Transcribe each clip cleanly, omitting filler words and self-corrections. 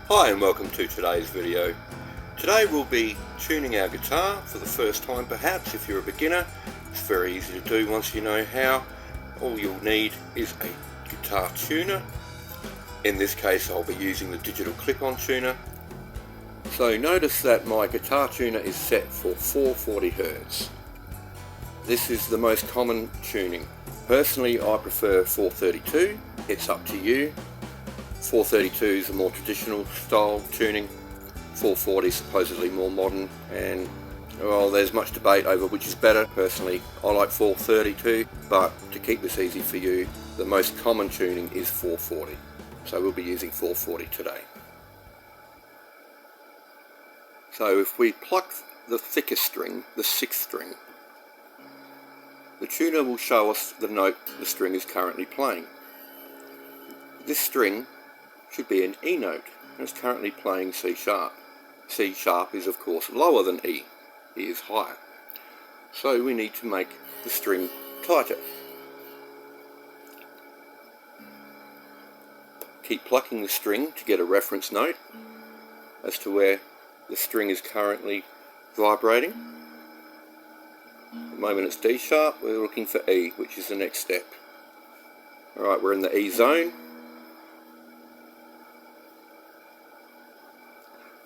Hi and welcome to today's video. Today we'll be tuning our guitar for the first time perhaps. If you're a beginner, it's very easy to do once you know how. All you'll need is a guitar tuner. In this case I'll be using the digital clip-on tuner. So notice that my guitar tuner is set for 440 Hz. This is the most common tuning. Personally I prefer 432, it's up to you. 432 is a more traditional style tuning, 440 is supposedly more modern, and well, there's much debate over which is better. Personally I like 432, but to keep this easy for you, the most common tuning is 440, so we'll be using 440 today. So if we pluck the thickest string, the 6th string, the tuner will show us the note the string is currently playing. This string should be an E note, and it's currently playing C sharp. C sharp is of course lower than E. E is higher. So we need to make the string tighter. Keep plucking the string to get a reference note as to where the string is currently vibrating. At the moment it's D sharp, we're looking for E, which is the next step. Alright, we're in the E zone.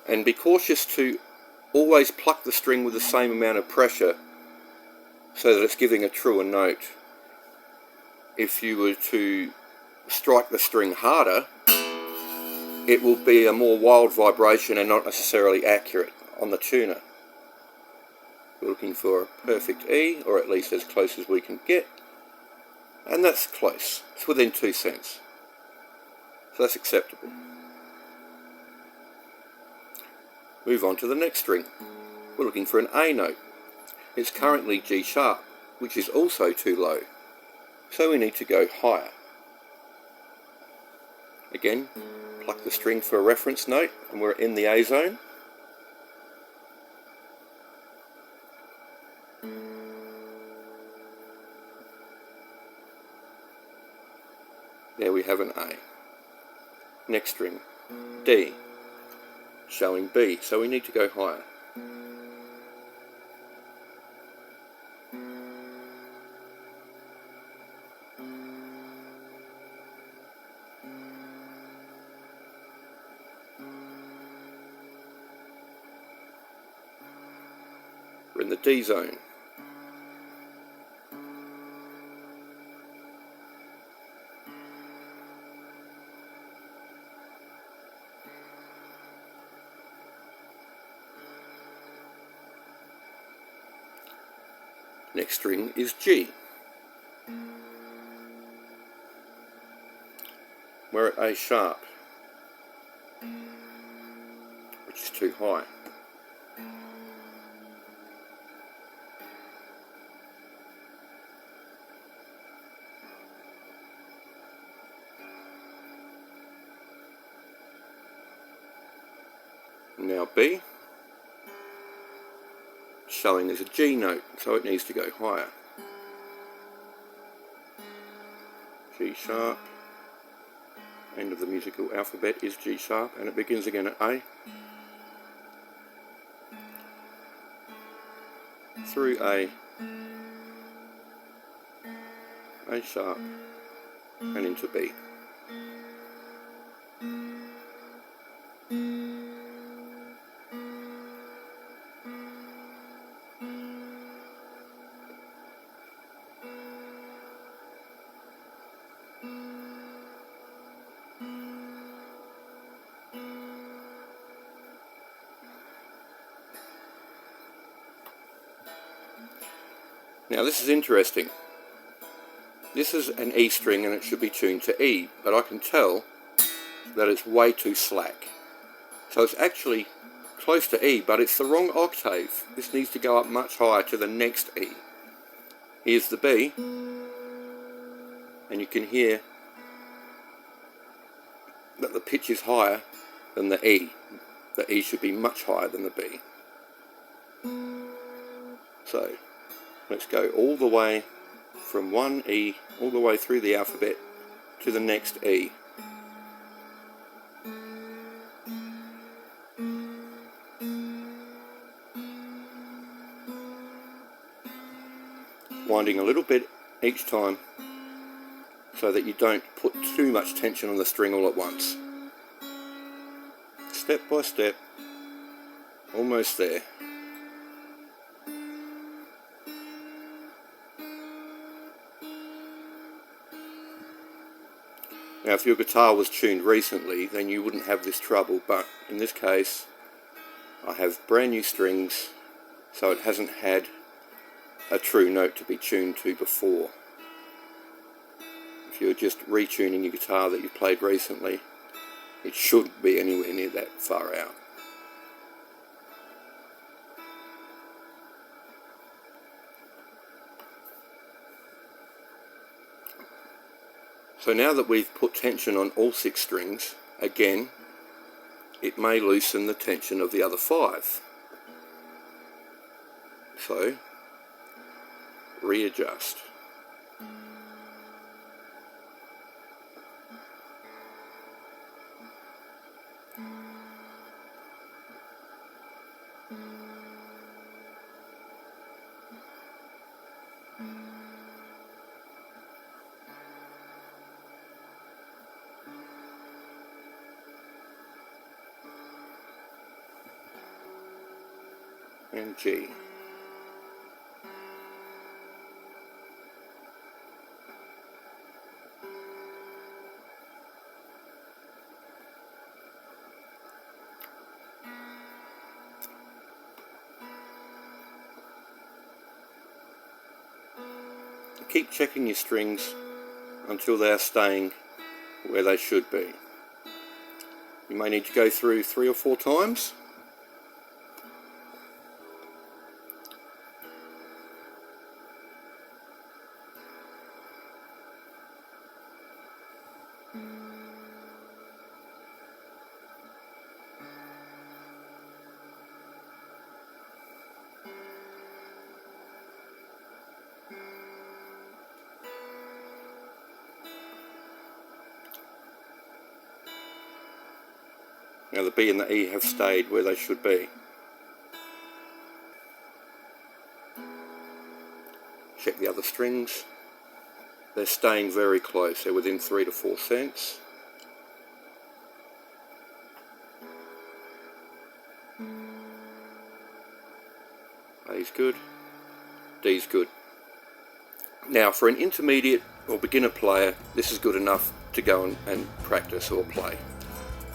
And be cautious to always pluck the string with the same amount of pressure so that it's giving a truer note. If you were to strike the string harder, it will be a more wild vibration and not necessarily accurate on the tuner. We're looking for a perfect E, or at least as close as we can get, and that's close. It's within 2 cents, so that's acceptable. Move on to the next string. We're looking for an A note. It's currently G sharp, which is also too low, so we need to go higher. Again, pluck the string for a reference note, and we're in the A zone. There we have an A. Next string, D, showing B, so we need to go higher. We're in the D zone. Next string is G. We're at A sharp, which is too high. Now B, showing as a G note, so it needs to go higher. G sharp, end of the musical alphabet is G sharp, and it begins again at A. Through A sharp, and into B. Now this is interesting. This is an E string and it should be tuned to E, but I can tell that it's way too slack. So it's actually close to E, but it's the wrong octave. This needs to go up much higher to the next E. Here's the B, and you can hear that the pitch is higher than the E. The E should be much higher than the B. So let's go all the way from one E all the way through the alphabet to the next E. rewinding a little bit each time so that you don't put too much tension on the string all at once. Step by step, almost there. Now if your guitar was tuned recently, then you wouldn't have this trouble, but in this case I have brand new strings, so it hasn't had a true note to be tuned to before. If you're just retuning your guitar that you've played recently, it shouldn't be anywhere near that far out. So now that we've put tension on all 6 strings, again, it may loosen the tension of the other 5. So, readjust. And G. Keep checking your strings until they are staying where they should be. You may need to go through 3 or 4 times. Now the B and the E have stayed where they should be. Check the other strings. They're staying very close. They're within 3 to 4 cents. A's good. D's good. Now for an intermediate or beginner player, this is good enough to go and practice or play.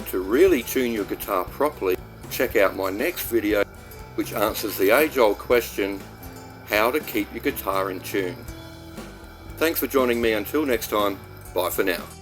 To really tune your guitar properly, check out my next video which answers the age-old question, how to keep your guitar in tune. Thanks for joining me. Until next time, bye for now.